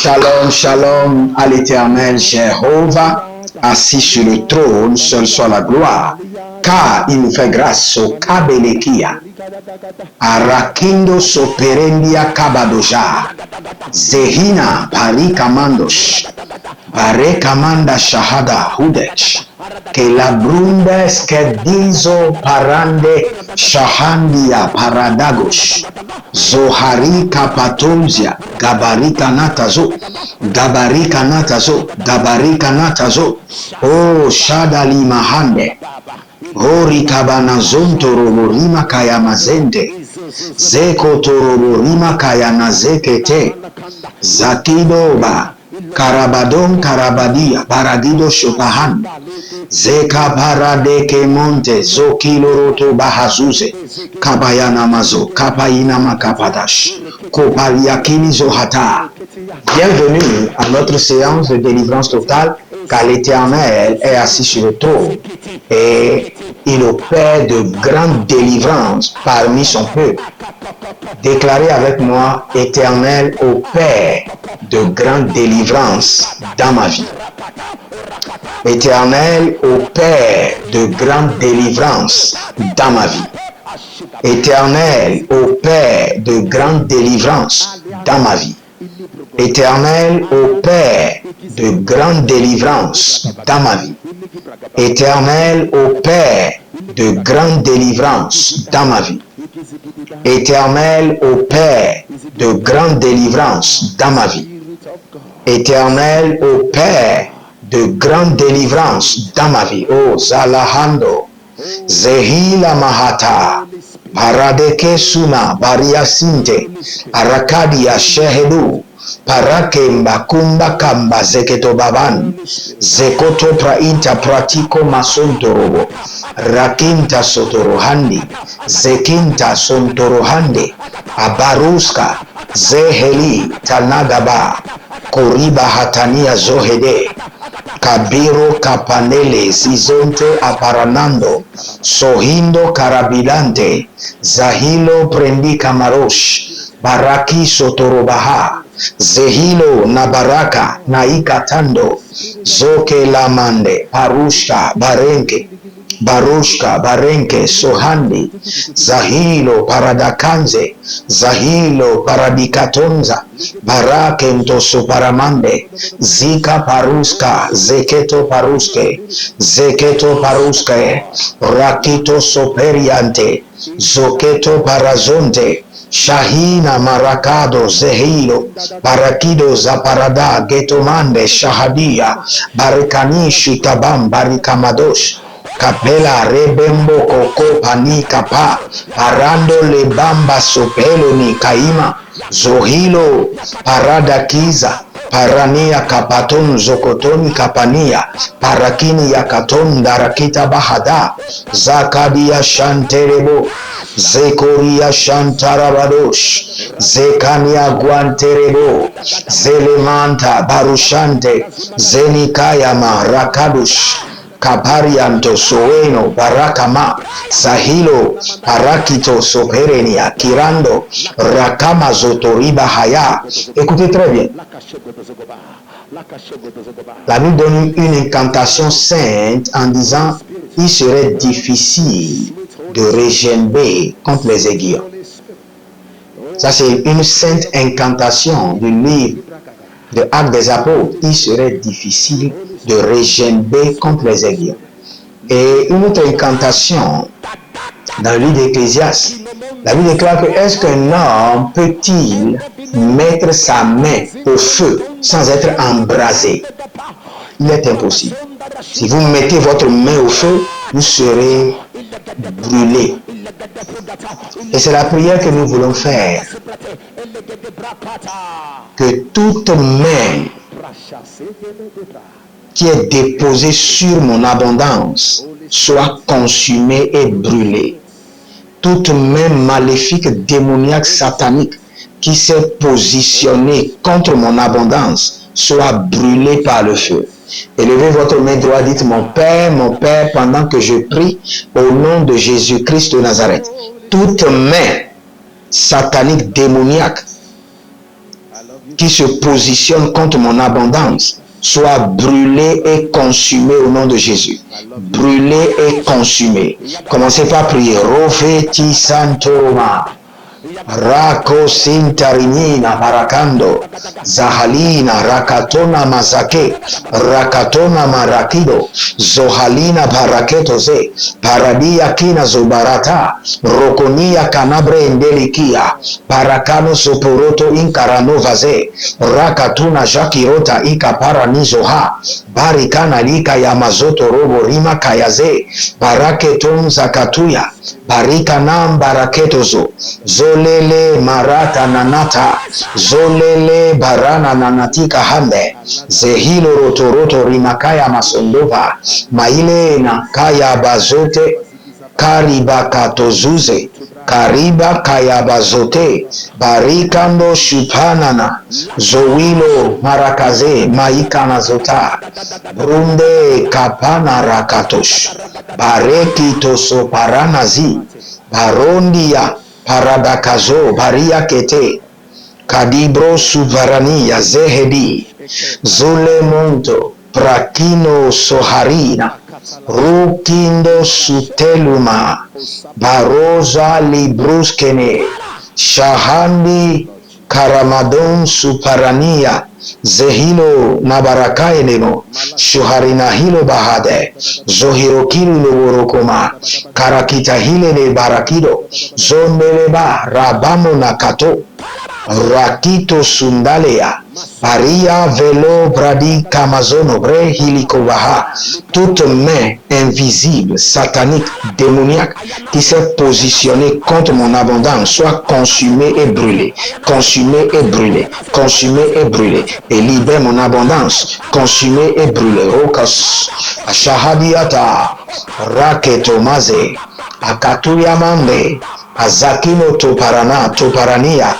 Shalom, shalom à l'Éternel Jéhovah, assis sur le trône, seul soit la gloire, car il nous fait grâce au Kabelekia, Arakindo Soperendia Kabadoja, Zehina Parikamandosh, Parekamanda Shahada Hudesh, que la Brundes Kedizo Parande Shahandia Paradagos, Zohari Kapatozia, Gabarika Natazo, Gabarika Natazo, Gabarika Natazo, O Shadali Mahande, Hori Kabanazon Toroborima Kayamazente, Zeko Toroborima Kayanazekete, Zakidoba, Karabadon Karabadia, Baradido Shopahan, Zeka Paradeke Monte, Zokiloroto Bahazuze, Kabayana Mazo, Kapayina Makapadash, Kopaliakini Zohata. Bienvenue à notre séance de délivrance totale, car l'Éternel est assis sur le trône et il opère de grandes délivrances parmi son peuple. Déclarez avec moi, Éternel opère de grandes délivrances dans ma vie. Éternel opère de grandes délivrances dans ma vie. Éternel opère de grandes délivrances dans ma vie. Éternel opère de grandes délivrances dans ma vie. Éternel opère de grandes délivrances dans ma vie. Éternel opère de grandes délivrances dans ma vie. Éternel opère de grandes délivrances dans ma vie. Oh Zalahando, Zehila Mahata, Paradeke Suna, Bariasinte, Arakadia Shehedu, Parakemba Kumba Kamba Zeketo Baban, Zekoto Praita Pratiko Masontorobo, Rakinta Sotorohandi, Zekinta Sontorohande, Abaruska, Zeheli Tanagaba, Koriba Hatania Zohede, Kabiro Kapanele Zizonte Aparanando, Sohindo Karabilante, Zahilo Prendi Kamarosh, Baraki Sotorobaha, Zehilo Nabaraka Naikatando, Zoke Lamande, Parushka Barenke, Barushka Barenke Sohandi, Zahilo Paradakanze, Zahilo Paradikatonza, Barakento Soparamande, Zika Paruska, Zeketo Paruske, Zeketo Paruske, Rakito Soperiante, Zoketo Parazonte, Shahina Marakado Zehilo, Barakido Zaparada, Getomande, Shahadia, Barikani Shitabam, Barikamadosh, Kapela Rebembo Koko Pani Kapa, Parando Lebamba Sopelo ni Kaima, Zohilo, Parada Kiza, Parania Kapaton Zokotoni Kapania, Parakini Yakaton Darakita Bahada, Zakadia Shanterebo, Zekoria Shantarabadosh, Zekania Guanterebo, Zelemanta Barushante, Zenikayama Rakadush, Kaparianto Soeno Barakama, Sahilo Parakito Soperenia, Kirando, Rakama Zotoriba Haya. Écoutez très bien. La Bible donne une incantation sainte en disant il serait difficile de régénérer contre les aiguillons. Ça, c'est une sainte incantation du livre de Actes des Apôtres. Il serait difficile de régénérer contre les aiguillons. Et une autre incantation dans le livre d'Ecclésiaste, la Bible déclare que est-ce qu'un homme peut-il mettre sa main au feu sans être embrasé? Il est impossible. Si vous mettez votre main au feu, vous serez brûlé. Et c'est la prière que nous voulons faire. Que toute main qui est déposée sur mon abondance soit consumée et brûlée. Toute main maléfique, démoniaque, satanique qui s'est positionnée contre mon abondance soit brûlée par le feu. Élevez votre main droite, dites mon Père, pendant que je prie au nom de Jésus-Christ de Nazareth. Toute main satanique, démoniaque, qui se positionne contre mon abondance soit brûlé et consumé au nom de Jésus. Brûlé et consumé. Commencez par prier. Rofeti Santoma. Rako sintarinina barakando zahalina rakatona mazake rakatona marakido zohalina baraketoze paradia kina zobarata rokonia kanabre endelikia parakano soporoto inkaranovaze rakatuna jakirota ikaparanizoha barikana lika ya mazoto robo rima kayaze baraketon zakatuya barika nam baraketozo zolele marata nanata zolele barana nanatika hande zehilo rotoroto rimakaya masondova maile na kaya bazote kariba katozuze kariba kaya bazote barikando shupanana zowilo marakaze maikana zota brunde kapana rakatosh bareki toso paranazi barondia paradakazo baria kete kadibro suvarania zehedi zulemonto prakino soharina rukindo suteluma baroza libruskene shahandi karamadon suparania zehilo nabarakaeneno shuharina hilo bahade zohirokilu loworokoma karakita hile ne barakido zondeleba rabamo nakato rakito sundalea paria velo bradi kamazono bre hilikovaha toute main invisible satanique démoniaque qui s'est positionnée contre mon abondance soit consumée et brûlée, consumée et brûlée, consumée et brûlée et libère mon abondance, consumée et brûlée. Rokas ashahadiata raketo maze akatuya mande azakino toparania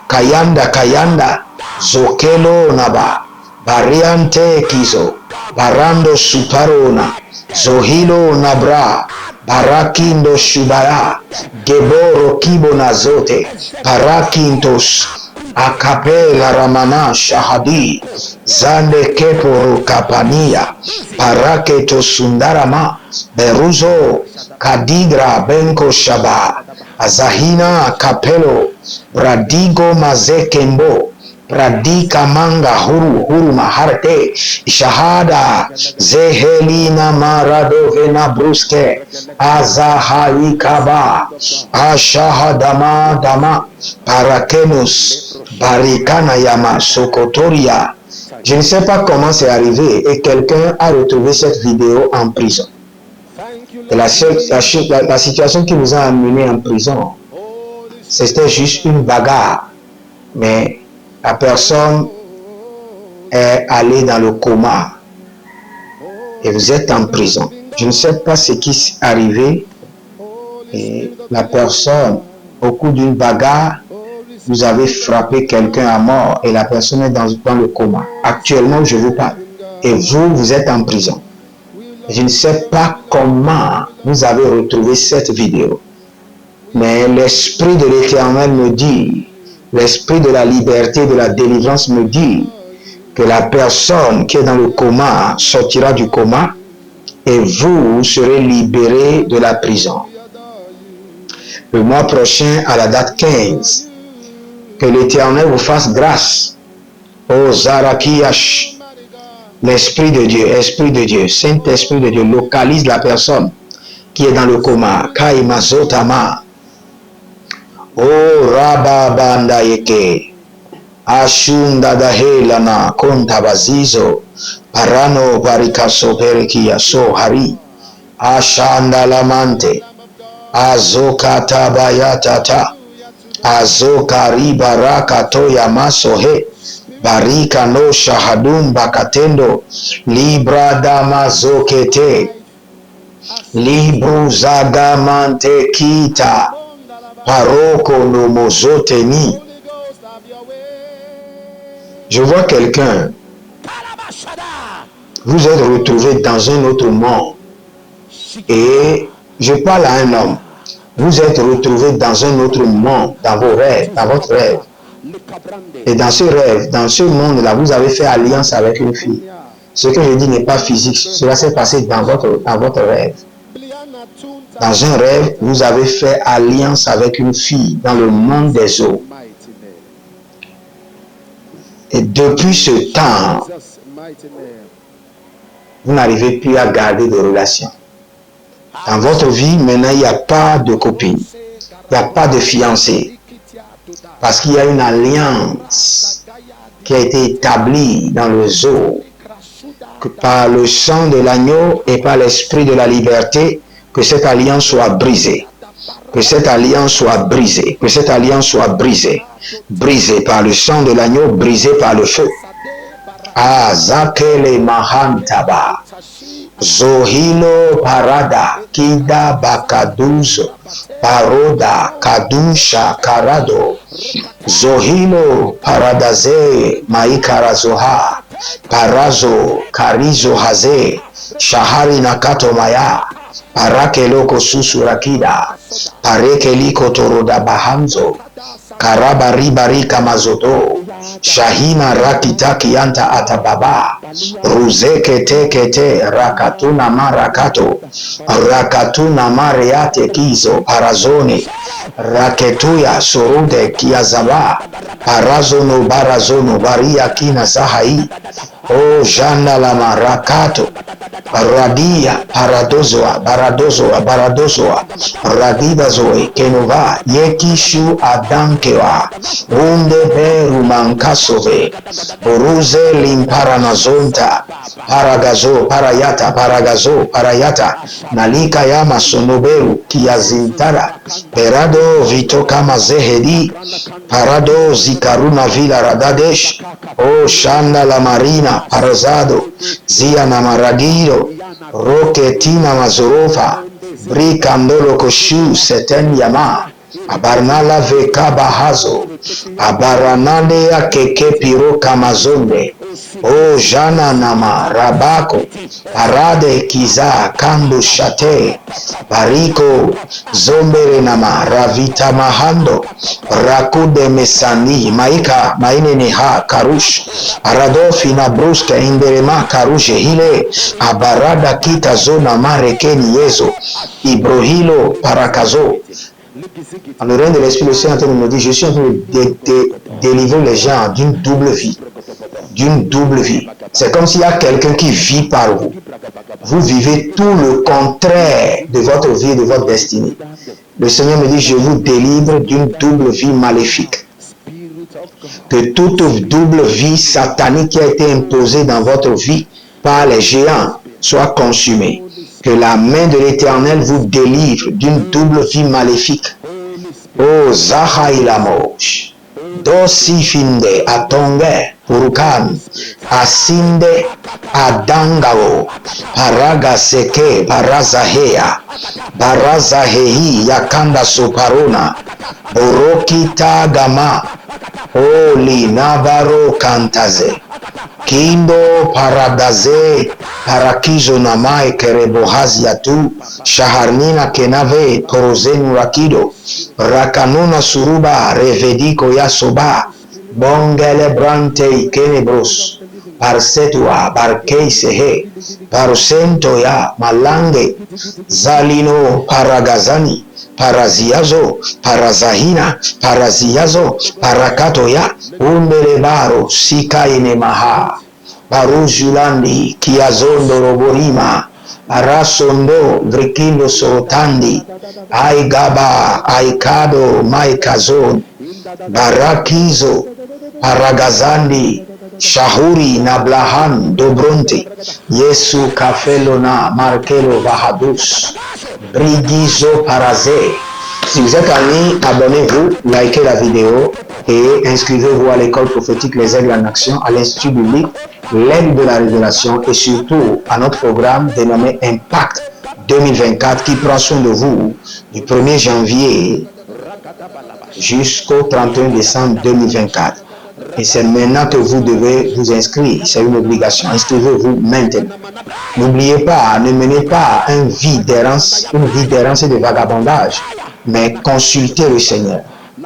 kayanda kayanda zokelo naba bariante kizo barando suparona zohilo nabra barakindo shubaya geboro kibo nazote parakintos akapela ramana shahadi zande keporo kapania paraketo sundarama beruzo kadigra benko shaba azahina kapelo bradigo mazekembo pradika manga huru maharte shahada zehelina maradovena bruske azahaikaba ashahadama dama parakenus barikana yama sokotoria. Je ne sais pas comment c'est arrivé et quelqu'un a retrouvé cette vidéo en prison. Et la situation qui nous a amenés en prison, c'était juste une bagarre, mais la personne est allée dans le coma et vous êtes en prison. Je ne sais pas ce qui s'est arrivé et la personne, au cours d'une bagarre, vous avez frappé quelqu'un à mort et la personne est dans le coma. Actuellement, je vous parle. Et vous êtes en prison. Je ne sais pas comment vous avez retrouvé cette vidéo, mais l'Esprit de l'Éternel me dit, l'Esprit de la liberté, de la délivrance me dit que la personne qui est dans le coma sortira du coma et vous serez libérés de la prison. Le mois prochain, à la date 15, que l'Éternel vous fasse grâce. Oh Zarakiash, l'Esprit de Dieu, Saint-Esprit de Dieu, localise la personne qui est dans le coma. Kaimazotama. Oh Rababanda Yeke. Ashunda Dahelana Kontabazizo. Parano Barikaso Perekia Sohari. Ashanda Lamante. Azokata Bayatata. Azokari baraka toya masohe barika no shahadum bakatendo libra damazokete libru zagamante kita paroko no mozoteni. Je vois quelqu'un, vous êtes retrouvé dans un autre monde et je parle à un homme. Vous êtes retrouvé dans un autre monde, dans vos rêves, dans votre rêve. Et dans ce rêve, dans ce monde-là, vous avez fait alliance avec une fille. Ce que je dis n'est pas physique, cela s'est passé dans votre rêve. Dans un rêve, vous avez fait alliance avec une fille dans le monde des eaux. Et depuis ce temps, vous n'arrivez plus à garder de relations. Dans votre vie, maintenant, il n'y a pas de copine, il n'y a pas de fiancé. Parce qu'il y a une alliance qui a été établie dans le zoo, que par le sang de l'agneau et par l'esprit de la liberté, que cette alliance soit brisée. Que cette alliance soit brisée. Que cette alliance soit brisée. Brisée par le sang de l'agneau, brisée par le feu. Zakele Mahantaba. Zohilo Parada. Kida Bakaduzo. Paroda Kadusha Karado. Zohilo Paradaze Maikarazoha. Parazo Karizo Haze. Shahari Nakato Maya. Parakeloko Susurakida. Parekeliko Toroda Bahamzo. Karabaribarika Mazoto. Shahina Rakitaki Anta Atababa. Ruzeke Tekete Rakatuna Marakato. Rakatuna Mareate Kizo Parazone. Raketuya Sorude Kiazaba. Parazono Barazono Baria Kina Sahai. O Jana Lama Rakato. Radia Paradozoa Baradozoa Baradozoa Radida Zoe Kenova Yekishu Adankewa Unde Beru Mankasove Uruze Limparanazonta Paragazo Parayata Paragazo Parayata Nalika Yama Sonoberu Kiazintara Perado Vitoka Mazehedi Parado Zikaruna Villa Radadesh O Shanda la Marina Parazado Zia Namaragiro Roketina Mazorofa Bricandolo Koshu Seten Yama Abarnala Veka Bahazo Abaranale Keke Piro Kamazonde O Jana Nama Rabako Parade Kiza Kandu Shate Bariko Zombere Nama Ravita Mahando Rakude Mesani Maika Maineneha Karush Aradofina Bruska Inderema Karushe Hile Abarada Kita Zona Marekeni Yezo Ibrohilo Parakazo. En le règne de l'Esprit, le Seigneur nous dit, je suis en train de délivrer les gens d'une double vie. D'une double vie. C'est comme s'il y a quelqu'un qui vit par vous. Vous vivez tout le contraire de votre vie et de votre destinée. Le Seigneur me dit, je vous délivre d'une double vie maléfique. Que toute double vie satanique qui a été imposée dans votre vie par les géants soit consumée. Que la main de l'Éternel vous délivre d'une double vie maléfique. O Zahaïlamosh, Dosifinde Atonge, Purukan, Asinde Adangao, Paragaseke, Barazahea, Barazahehi, Yakanda Soparona, Borokita Gama, Oli Navarro Kantaze. Kindo Paradaze Parakizo Namai Kerebohaziatu Shaharnina Kenave Torozenu Rakido Rakanuna Suruba Revediko Yasoba Bongele Brante Kenebros Parsetua Barkeisehe Parosento Ya Malange Zalino Paragazani Paraziazo, Parazahina, Paraziazo, Parakatoya, Umbelebaro, Sikaine Maha, Baruzulandi, Kiazondo Roborima, Arasondo, Vrikindo Sotandi, Aigaba, Aikado, Maikazon, Barakizo, Paragazandi, Shahuri, Nablahan, Dobronte, Yesu Kafelona, Markelo Bahadus, Brigizo Parazé. Si vous êtes en ligne, abonnez-vous, likez la vidéo et inscrivez-vous à l'école prophétique Les Aigles en Action, à l'Institut biblique, l'aide de la révélation et surtout à notre programme dénommé Impact 2024 qui prend soin de vous du 1er janvier jusqu'au 31 décembre 2024. Et c'est maintenant que vous devez vous inscrire. C'est une obligation. Inscrivez-vous maintenant. N'oubliez pas, ne menez pas une vie d'errance et de vagabondage, mais consultez le Seigneur.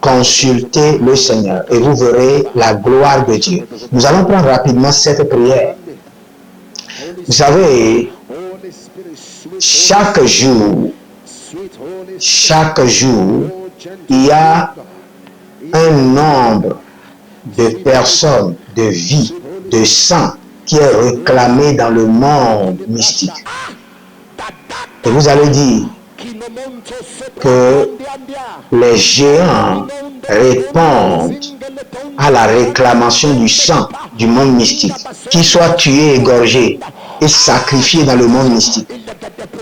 consultez le Seigneur et vous verrez la gloire de Dieu. Nous allons prendre rapidement cette prière. Vous savez, chaque jour, il y a un nombre de personnes, de vie, de sang qui est réclamé dans le monde mystique. Et vous allez dire que les géants répondent à la réclamation du sang du monde mystique, qu'ils soient tués, égorgés et sacrifiés dans le monde mystique.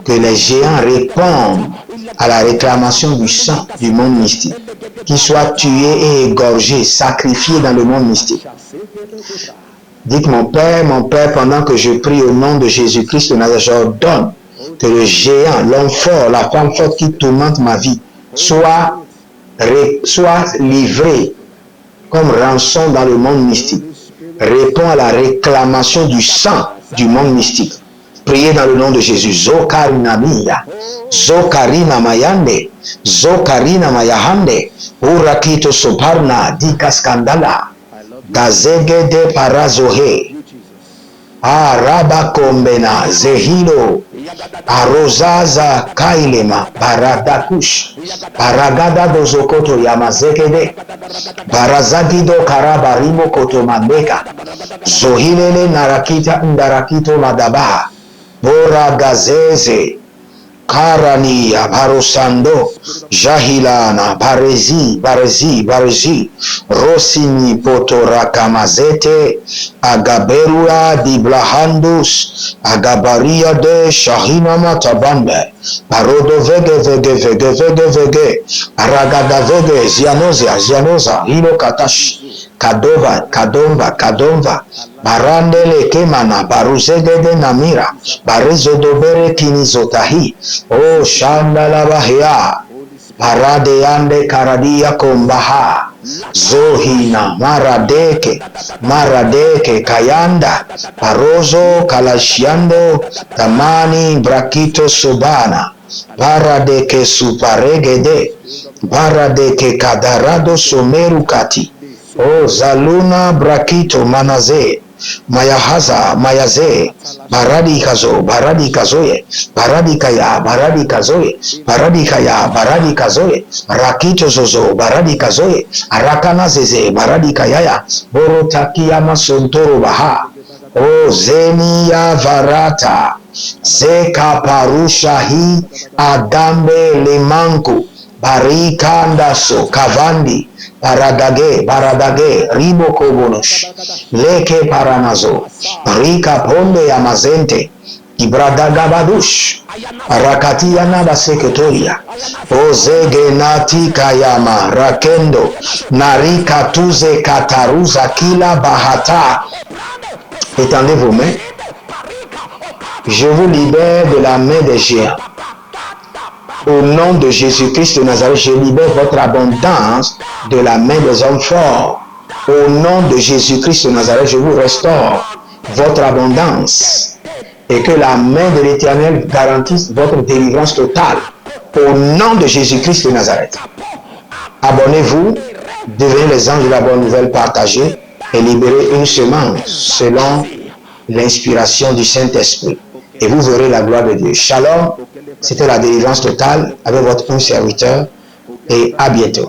Que les géants répondent à la réclamation du sang du monde mystique, qu'ils soient tués et égorgés, sacrifiés dans le monde mystique. Dites mon Père, pendant que je prie au nom de Jésus-Christ de Nazareth, j'ordonne que le géant, l'homme fort, la femme forte qui tourmente ma vie, soit livré comme rançon dans le monde mystique. Répond à la réclamation du sang du monde mystique. Priez dans le nom de Jésus. Zokarina miya, Zokarina mayande, Zokarina mayahande, Urakito soparna, dikaskandala, Gazegede parazohe, Arabakombena, Zehilo, Arozaza kailema, Baradakush, Baragada dozokoto yamazekede, Barazagido karabarimo kotomandeka, Zohilele narakita ndarakito madabaha, Bora gazeze, Karania, Barosando, Jahilana, Barezi, Rosini, Potorakamazete, Agaberua, Diblahandus, Agabaria de Shahina Matabambe, Parodo Vege, Aragada Vege, Zianoza, Hilo Katash, Kadomba, Barandele Kemana, Baruzegede Namira, Barezo Dobere Kinizotahi, O Shandala Bahia, Paradeande Karadia Kombaha, Zohina, Maradeke, Kayanda, Parozo, Kalashiando, Tamani, Brakito Subana, Baradeke Suparegede, Baradeke Kadarado Somerukati, O Zaluna Brakito Manaze, Mayaze, Baradikazoye, Baradikazoye, Rakito Zozo, Baradikazoye, Arakana Zeze, Baradikayaya, Borotakiyama Sontoro Baha, O Zenia Varata, Zeka Parushahi, Adambe Lemanku, Barikandaso, Kavandi, Baradage, Ribo Kobonosh, Leke Paranazo, Rika Ponde Yamazente, Ibradagabadush, Rakatiana Baseketoria, Ozegenati Kayama, Rakendo, Narika Tuze Kataruza Kila Bahata. Étendez vos mains. Je vous libère de la main des géants. Au nom de Jésus-Christ de Nazareth, je libère votre abondance de la main des hommes forts. Au nom de Jésus-Christ de Nazareth, je vous restaure votre abondance. Et que la main de l'Éternel garantisse votre délivrance totale. Au nom de Jésus-Christ de Nazareth. Abonnez-vous, devenez les anges de la bonne nouvelle, partagez et libérez une semence selon l'inspiration du Saint-Esprit. Et vous verrez la gloire de Dieu. Shalom. C'était la délivrance totale avec votre un serviteur et à bientôt.